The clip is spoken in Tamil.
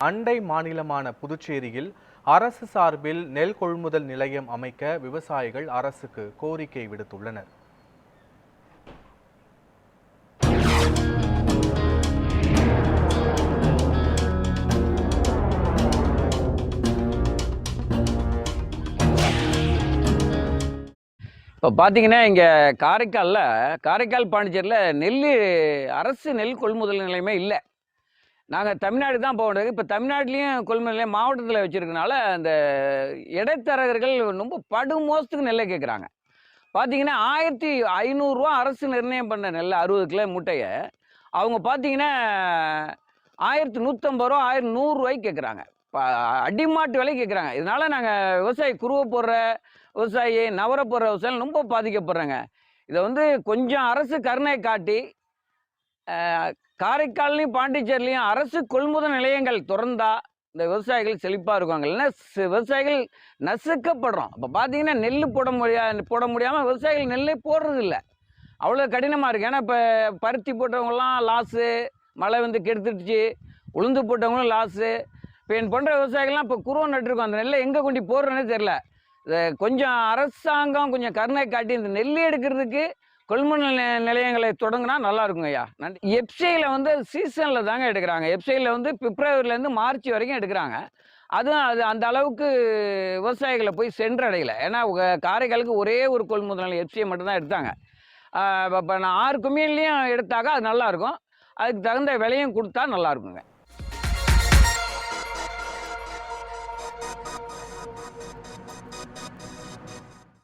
அண்டை மாநிலமான புதுச்சேரியில் அரசு சார்பில் நெல் கொள்முதல் நிலையம் அமைக்க விவசாயிகள் அரசுக்கு கோரிக்கை விடுத்துள்ளனர். இப்போ பார்த்தீங்கன்னா, இங்கே காரைக்கால் பாண்டிச்சேரியில் அரசு நெல் கொள்முதல் நிலையமே இல்லை. நாங்கள் தமிழ்நாடு தான் போக வேண்டியது. இப்போ தமிழ்நாட்டிலையும் கொள்முதல் நிலையம் மாவட்டத்தில் வச்சுருக்கனால அந்த இடைத்தரகர்கள் ரொம்ப படுமோசத்துக்கு நெல்லை கேட்குறாங்க. பார்த்தீங்கன்னா, 1500 அரசு நிர்ணயம் பண்ண நெல் 60 கிலோ மூட்டையை அவங்க பார்த்தீங்கன்னா 1150 1100 கேட்குறாங்க. அடிமாட்டு விலை கேட்குறாங்க. இதனால் நாங்கள் விவசாயி குருவை போடுற விவசாயி, நவர போடுற விவசாயிகள் ரொம்ப பாதிக்கப்படுறாங்க. இதை கொஞ்சம் அரசு கருணை காட்டி காரைக்கால்லையும் பாண்டிச்சேரிலையும் அரசு கொள்முதல் நிலையங்கள் திறந்தா இந்த விவசாயிகள் செழிப்பாக இருக்காங்க. இல்லைன்னா விவசாயிகள் நசுக்கப்படுறோம். இப்போ பார்த்தீங்கன்னா நெல் போட முடியாமல் விவசாயிகள் நெல்லே போடுறது இல்லை. அவ்வளோ கடினமாக இருக்குது. ஏன்னா இப்போ பருத்தி போட்டவங்கலாம் லாஸு, மழை கெடுத்துடுச்சு. உளுந்து போட்டவங்களும் லாஸு. இப்போ என் போன்ற விவசாயிகள்லாம் இப்போ குருவை நட்டுருக்கோம். அந்த நெல்லை எங்கே கொண்டு போடுறேன்னே தெரில. கொஞ்சம் அரசாங்கம் கொஞ்சம் கருணை காட்டி இந்த நெல் எடுக்கிறதுக்கு கொள்முதல் நிலையங்களை தொடங்கினா நல்லா இருக்குங்க ஐயா. நன்றி. எஃப்சியில் சீசனில் தாங்க எடுக்கிறாங்க. எஃப்சியில் பிப்ரவரிலேருந்து மார்ச் வரைக்கும் எடுக்கிறாங்க. அதுவும் அந்த அளவுக்கு விவசாயிகளை போய் சென்றடையலை. ஏன்னா காரைக்காலுக்கு ஒரே ஒரு கொள்முதல் நிலையம் எஃப்சியை மட்டும்தான் எடுத்தாங்க. இப்போ நான் 6 குமிழ்லையும் எடுத்தாக்கா அது நல்லாயிருக்கும். அதுக்கு தகுந்த விலையும் கொடுத்தா நல்லா இருக்குங்க.